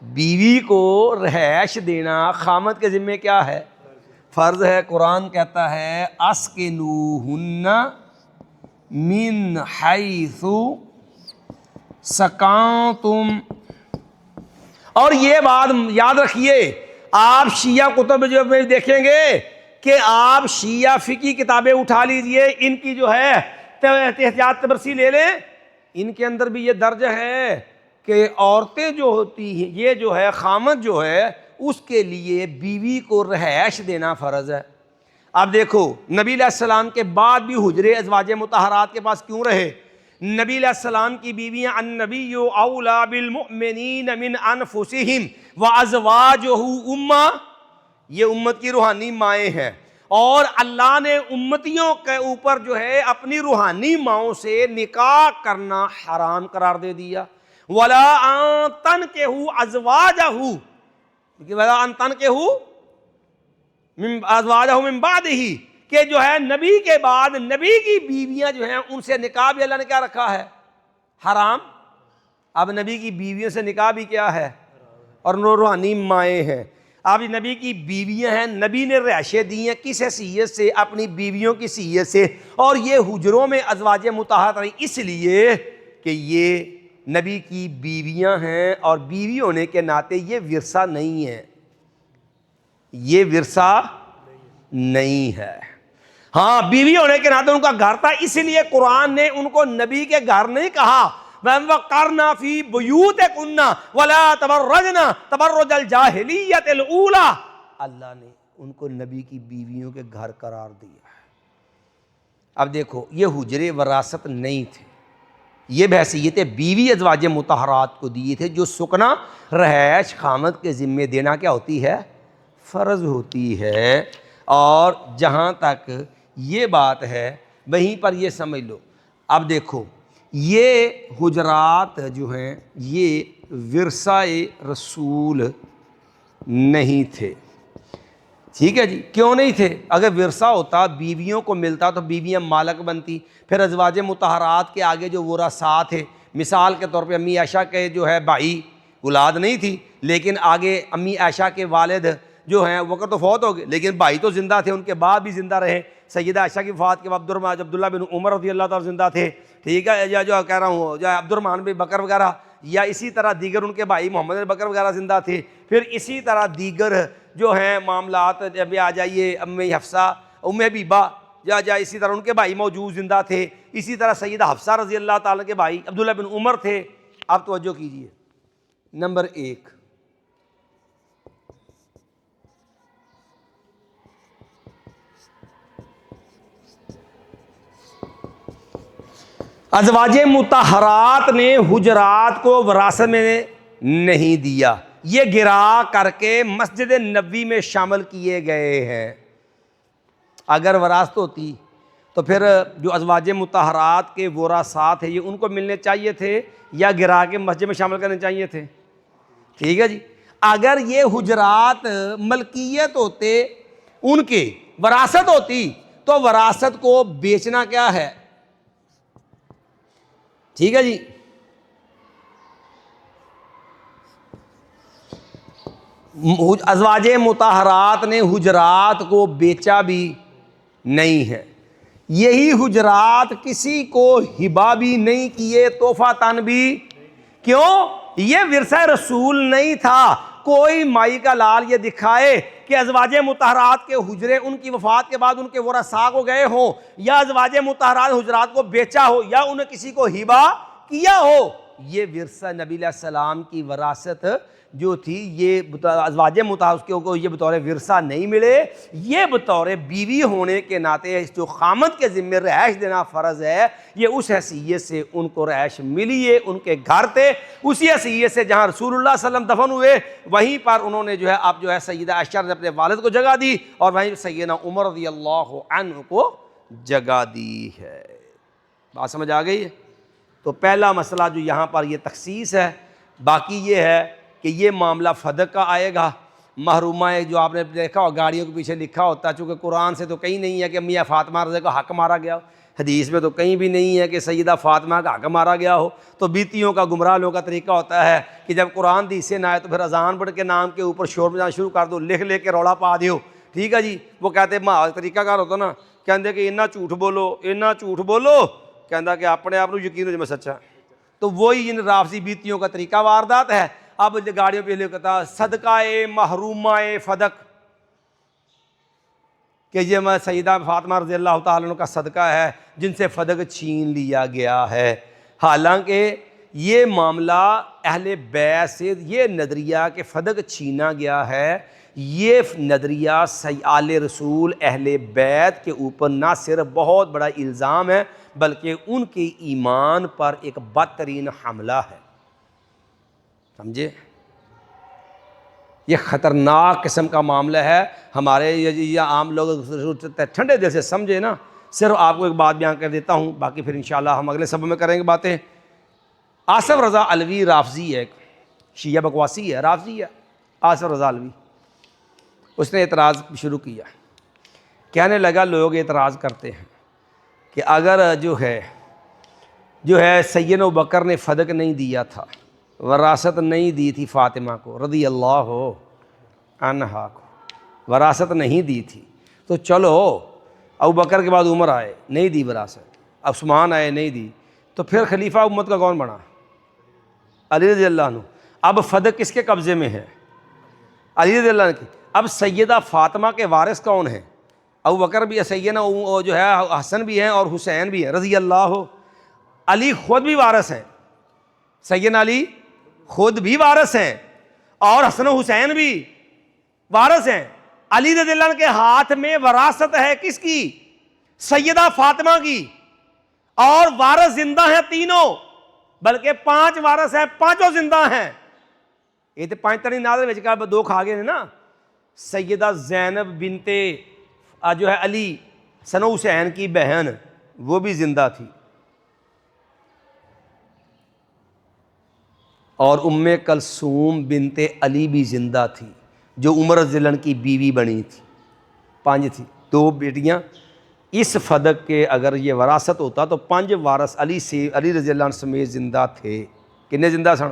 بیوی کو رہائش دینا خامد کے ذمے کیا ہے؟ فرض ہے۔ قرآن کہتا ہے اسکنوہن من حیث سکنتم، اور یہ بات یاد رکھیے، آپ شیعہ کتب جو میں دیکھیں گے کہ آپ شیعہ فقہی کتابیں اٹھا لیجئے، ان کی جو ہے احتیاط تبرسی لے لیں، ان کے اندر بھی یہ درج ہے کہ عورتیں جو ہوتی ہیں، یہ جو ہے خامد جو ہے اس کے لیے بیوی کو رہائش دینا فرض ہے۔ اب دیکھو نبی علیہ السلام کے بعد بھی حجرے ازواج مطہرات کے پاس کیوں رہے؟ نبی علیہ السلام کی بیویاں النبی اولا بالمؤمنین من انفسہم وازواجہ امہ، یہ امت کی روحانی مائیں ہیں، اور اللہ نے امتیوں کے اوپر جو ہے اپنی روحانی ماؤں سے نکاح کرنا حرام قرار دے دیا۔ ولا ان تنکحوا ازواجہ، ولا ان تنکحوا ازواجہ من بعدہ، کہ جو ہے نبی کے بعد نبی کی بیویاں جو ہیں ان سے نکاح بھی اللہ نے کیا رکھا ہے؟ حرام۔ اب نبی کی بیویوں سے نکاح بھی کیا ہے؟ اور روحانی مائیں ہیں۔ اب نبی کی بیویاں ہیں، نبی نے رہائشیں دی ہیں کس حیثیت سے؟ اپنی بیویوں کی حیثیت سے، اور یہ حجروں میں ازواج مطہرات رہی اس لیے کہ یہ نبی کی بیویاں ہیں، اور بیوی ہونے کے ناطے یہ ورثہ نہیں ہے، یہ ورثہ نہیں ہے۔ ہاں بیوی ہونے کے ناطے ان کا گھر تھا، اس لیے قرآن نے ان کو نبی کے گھر نہیں کہا، وَقَرْنَا فِي بُيُوتِكُنَّ وَلَا تَبَرَّجْنَا تَبَرُّجَ الْجَاهِلِيَّةِ الْأُولَىٰ، اللہ نے ان کو نبی کی بیویوں کے گھر قرار دیا ہے۔ اب دیکھو یہ حجرے وراثت نہیں تھے، یہ بحیثیت بیوی ازواج مطہرات کو دیے تھے، جو سکنا رہائش خامد کے ذمے دینا کیا ہوتی ہے؟ فرض ہوتی ہے۔ اور جہاں تک یہ بات ہے وہیں پر یہ سمجھ لو، اب دیکھو یہ حجرات جو ہیں یہ ورثہ رسول نہیں تھے، ٹھیک ہے جی؟ کیوں نہیں تھے؟ اگر ورثہ ہوتا بیویوں کو ملتا تو بیویاں مالک بنتی، پھر ازواج مطہرات کے آگے جو ورثاء تھے، مثال کے طور پہ امی عائشہ کے جو ہے بھائی، اولاد نہیں تھی لیکن آگے امی عائشہ کے والد جو ہیں وہ تو فوت ہو گئے، لیکن بھائی تو زندہ تھے، ان کے بعد بھی زندہ رہے۔ سیدہ عائشہ کی وفات کے بعد عبداللہ بن عمر رضی اللہ تعالیٰ زندہ تھے، ٹھیک ہے، یا جو کہہ رہا ہوں جو عبد الرحمن بن بکر وغیرہ، یا اسی طرح دیگر ان کے بھائی محمد بن بکر وغیرہ زندہ تھے۔ پھر اسی طرح دیگر جو ہیں معاملات جب آ جائیے ام حفصہ، ام حبیبہ، یا اسی طرح ان کے بھائی موجود زندہ تھے، اسی طرح سیدہ حفصہ رضی اللہ تعالیٰ کے بھائی عبداللہ بن عمر تھے۔ اب توجہ کیجئے، نمبر 1، ازواج مطہرات نے حجرات کو وراثت میں نہیں دیا، یہ گرا کر کے مسجد نبوی میں شامل کیے گئے ہیں۔ اگر وراثت ہوتی تو پھر جو ازواج مطہرات کے ورثاء تھے یہ ان کو ملنے چاہیے تھے یا گرا کے مسجد میں شامل کرنے چاہیے تھے؟ ٹھیک ہے جی؟ اگر یہ حجرات ملکیت ہوتے، ان کے وراثت ہوتی، تو وراثت کو بیچنا کیا ہے؟ ٹھیک ہے جی؟ ازواج مطہرات نے حجرات کو بیچا بھی نہیں ہے، یہی حجرات کسی کو ہبہ بھی نہیں کیے، تحفہ تن بھی۔ کیوں؟ یہ ورثہ رسول نہیں تھا۔ کوئی مائی کا لال یہ دکھائے کہ ازواج مطہرات کے حجرے ان کی وفات کے بعد ان کے ورثاء کو گئے ہوں، یا ازواج مطہرات حجرات کو بیچا ہو، یا انہیں کسی کو ہبہ کیا ہو۔ یہ ورثہ نبی علیہ السلام کی وراثت جو تھی، یہ ازواج مطہرات کو یہ بطور ورثہ نہیں ملے، یہ بطور بیوی ہونے کے ناطے جو خامد کے ذمہ رہائش دینا فرض ہے، یہ اس حیثیت سے ان کو رہائش ملی ہے، ان کے گھر تھے، اسی حیثیت سے جہاں رسول اللہ صلی اللہ علیہ وسلم دفن ہوئے وہیں پر انہوں نے جو ہے اب جو ہے سیدہ عائشہ نے اپنے والد کو جگہ دی، اور وہیں سیدنا عمر رضی اللہ عنہ کو جگہ دی ہے۔ بات سمجھ آ گئی ہے؟ تو پہلا مسئلہ جو یہاں پر یہ تخصیص ہے۔ باقی یہ ہے کہ یہ معاملہ فدق کا آئے گا، محرومہ جو آپ نے دیکھا ہو گاڑیوں کے پیچھے لکھا ہوتا ہے، چونکہ قرآن سے تو کہیں نہیں ہے کہ میاں فاطمہ رضی کا حق مارا گیا ہو، حدیث میں تو کہیں بھی نہیں ہے کہ سیدہ فاطمہ کا حق مارا گیا ہو۔ تو بیتیوں کا گمراہ لوگوں کا طریقہ ہوتا ہے کہ جب قرآن حدیث سے نہ آئے تو پھر اذان پڑھ کے نام کے اوپر شور بجانا شروع کر دو، لکھ لے کے روڑا پا دیو، ٹھیک ہے جی؟ وہ کہتے ہیں طریقہ کار ہوتا نا، کہتے کہ اتنا جھوٹ بولو، اتنا جھوٹ بولو، کہتا کہ اپنے آپ کو یقین ہو جو میں سچا۔ تو وہی ان رافضی بیتیوں کا طریقہ واردات ہے۔ اب گاڑیوں پہ لکھتا صدقہ محرومہ فدق، کہ یہ میں سیدہ فاطمہ رضی اللہ تعالیٰ عنہ کا صدقہ ہے جن سے فدق چھین لیا گیا ہے، حالانکہ یہ معاملہ اہل بیت سے یہ نظریہ کہ فدق چھینا گیا ہے، یہ نظریہ آل رسول اہل بیت کے اوپر نہ صرف بہت بڑا الزام ہے بلکہ ان کے ایمان پر ایک بدترین حملہ ہے. سمجھے؟ یہ خطرناک قسم کا معاملہ ہے. ہمارے یہ عام لوگ ٹھنڈے دل سے سمجھے نا. صرف آپ کو ایک بات بیان کر دیتا ہوں، باقی پھر انشاءاللہ ہم اگلے سبق میں کریں گے باتیں. آصف رضا علوی رافضی ہے، ایک شیعہ بکواسی ہے، رافضی ہے آصف رضا علوی. اس نے اعتراض شروع کیا، کہنے لگا لوگ اعتراض کرتے ہیں کہ اگر جو ہے سیدنا ابوبکر نے فدق نہیں دیا تھا، وراثت نہیں دی تھی فاطمہ کو رضی اللہ عنہا کو، وراثت نہیں دی تھی، تو چلو ابوبکر کے بعد عمر آئے نہیں دی وراثت، عثمان آئے نہیں دی، تو پھر خلیفہ امت کا کون بنا؟ علی رضی اللہ عنہ. اب فدق کس کے قبضے میں ہے؟ علی رضی اللہ عنہ کی. اب سیدہ فاطمہ کے وارث کون ہیں؟ ابوبکر بھی ہے، سیدنا جو ہے حسن بھی ہیں اور حسین بھی ہیں رضی اللہ. علی خود بھی وارث ہیں، سیدنا علی خود بھی وارث ہیں اور حسن و حسین بھی وارث ہیں. علی رضی اللہ عنہ کے ہاتھ میں وراثت ہے کس کی؟ سیدہ فاطمہ کی. اور وارث زندہ ہیں تینوں، بلکہ 5 وارث ہیں، 5 زندہ ہیں. یہ تو 5 تری نازل وچ کا 2 کھا گئے نا. سیدہ زینب بنت جو ہے علی حسن و حسین کی بہن، وہ بھی زندہ تھی. اور ام کلثوم بنت علی بھی زندہ تھی جو عمر رضی اللہ عنہ کی بیوی بنی تھی. 5 تھی، 2 بیٹیاں. اس فدق کے اگر یہ وراثت ہوتا تو 5 وارث علی رضی اللہ عنہ سمیت زندہ تھے. کتنے زندہ سن؟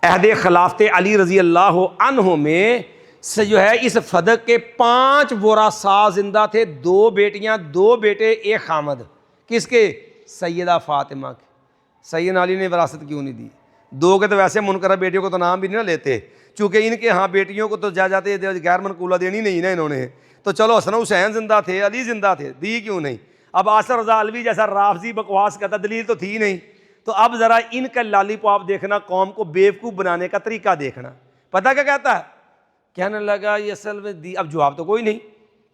عہد خلافت علی رضی اللہ عنہ میں سے جو ہے اس فدق کے 5 ورثاء زندہ تھے، 2 بیٹیاں، 2 بیٹے، 1 خامد. کس کے؟ سیدہ فاطمہ کے. سیدنا علی نے وراثت کیوں نہیں دی؟ 2 کے تو ویسے منکرہ بیٹیوں کو تو نام بھی نہیں لیتے، چونکہ ان کے ہاں بیٹیوں کو تو جاتے غیر منقولہ دینی نہیں نا انہوں نے. تو چلو حسن حسین زندہ تھے، علی زندہ تھے، دی کیوں نہیں؟ اب آصف رضا علوی جیسا رافضی بکواس کا دلیل تو تھی نہیں. تو اب ذرا ان کا لالی پاپ دیکھنا، قوم کو بیوقوف بنانے کا طریقہ دیکھنا. پتہ کیا کہتا ہے؟ کہنے لگا یہ اصل میں دی. اب جواب تو کوئی نہیں.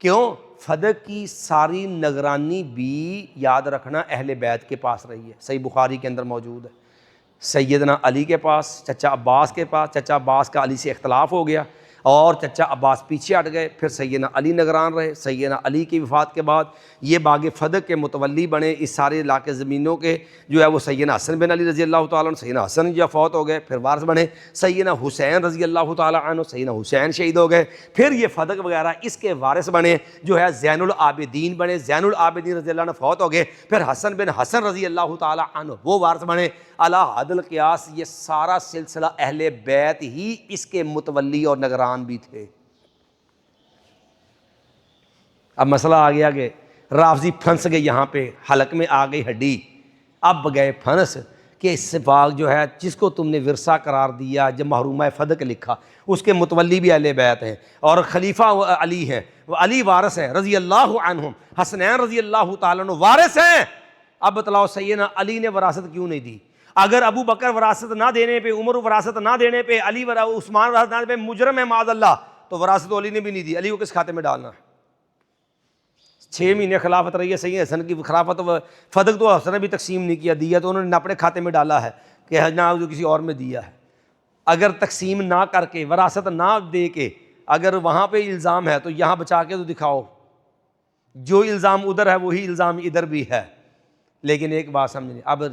کیوں؟ فدق کی ساری نگرانی بھی یاد رکھنا اہل بیت کے پاس رہی ہے. صحیح بخاری کے اندر موجود ہے. سیدنا علی کے پاس، چچا عباس کے پاس. چچا عباس کا علی سے اختلاف ہو گیا اور چچا عباس پیچھے ہٹ گئے. پھر سیدنا علی نگران رہے. سیدنا علی کی وفات کے بعد یہ باغ فدق کے متولی بنے اس سارے علاقے زمینوں کے، جو ہے وہ سیدنا حسن بن علی رضی اللہ تعالیٰ عنہ. سیدنا حسن جو فوت ہو گئے، پھر وارث بنے سیدنا حسین رضی اللہ تعالیٰ عنہ. سیدنا حسین شہید ہو گئے، پھر یہ فدق وغیرہ اس کے وارث بنے، جو ہے زین العابدین بنے. زین العابدین رضی اللہ عنہ فوت ہو گئے، پھر حسن بن حسن رضی اللہ تعالیٰ عنہ وہ وارث بنے. علی حد القیاس یہ سارا سلسلہ اہل بیت ہی اس کے متولی اور نگران بھی تھے. اب مسئلہ آ گیا کہ رافضی پھنس گئے، یہاں پہ حلق میں آ گئی ہڈی. اب گئے پھنس کہ اس باغ جو ہے جس کو تم نے ورثہ قرار دیا، جب محرومہ فدق لکھا، اس کے متولی بھی اہل بیت ہیں اور خلیفہ علی ہیں، وہ علی وارث ہیں رضی اللہ عنہم. حسنین رضی اللہ تعالیٰ عنہ وارث ہیں. اب بتلاؤ سیدنا علی نے وراثت کیوں نہیں دی؟ اگر ابو بکر وراثت نہ دینے پہ، عمر وراثت نہ دینے پہ، عثمان وراثت نہ دینے پہ مجرم ہے معاذ اللہ، تو وراثت علی نے بھی نہیں دی. علی کو کس کھاتے میں ڈالنا؟ 6 مہینے خلافت رہی ہے سید حسن کی خلافت. فدق تو حسن نے بھی تقسیم نہیں کیا، دیا تو انہوں نے اپنے کھاتے میں ڈالا ہے کہ نہ جو کسی اور میں دیا ہے. اگر تقسیم نہ کر کے، وراثت نہ دے کے، اگر وہاں پہ الزام ہے تو یہاں بچا کے تو دکھاؤ. جو الزام ادھر ہے وہی الزام ادھر بھی ہے. لیکن ایک بات سمجھیں، اب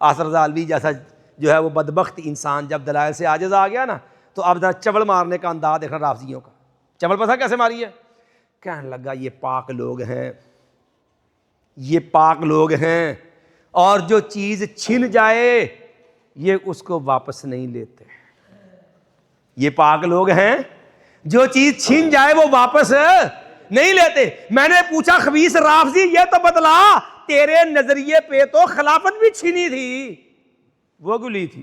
آصف رضا علوی جیسا جو ہے وہ بدبخت انسان جب دلائل سے عاجز آ گیا نا، تو اب ذرا چبل مارنے کا انداز دیکھنا رافضیوں کا. چبل پتہ کیسے ماری ہے؟ کہنے لگا یہ پاک لوگ ہیں، یہ پاک لوگ ہیں، اور جو چیز چھن جائے یہ اس کو واپس نہیں لیتے. یہ پاک لوگ ہیں، جو چیز چھن جائے وہ واپس نہیں لیتے. میں نے پوچھا خبیث رافضی یہ تو بتلا، تیرے نظریے پہ تو خلافت بھی چھینی تھی، وہ کیوں لی تھی؟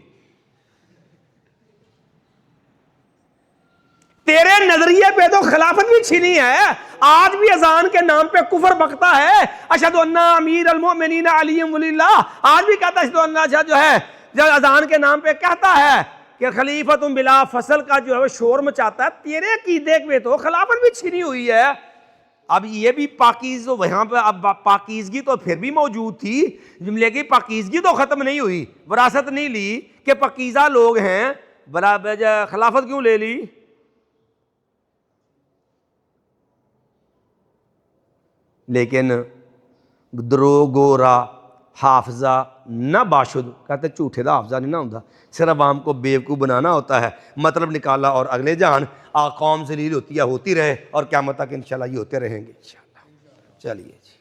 تیرے نظریے پہ تو خلافت بھی چھینی ہے. آج بھی اذان کے نام پہ کفر بکتا ہے. اشہدو ان امیر المؤمنین علی ولی اللہ, آج بھی کہتا ہے اشہدو ان جو ہے, جب اذان کے نام پہ کہتا ہے کہ خلیفۃ بلا فصل کا جو ہے وہ شور مچاتا ہے, تیرے عقیدے پہ تو خلافت بھی چھینی ہوئی ہے. اب یہ بھی پاکیز وہاں پہ, اب پاکیزگی تو پھر بھی موجود تھی, جملے کی پاکیزگی تو ختم نہیں ہوئی, وراثت نہیں لی کہ پاکیزہ لوگ ہیں, خلافت کیوں لے لی؟ لیکن درو گورا حافظہ نہ باشد, کہتے جھوٹے دا حافظہ نہیں نہ ہوتا, صرف عوام کو بیوقوف بنانا ہوتا ہے, مطلب نکالا اور اگلے جان قوم ذلیل ہوتی ہے, ہوتی رہے, اور قیامت تک انشاءاللہ یہ ہوتے رہیں گے انشاءاللہ. چلیے جی.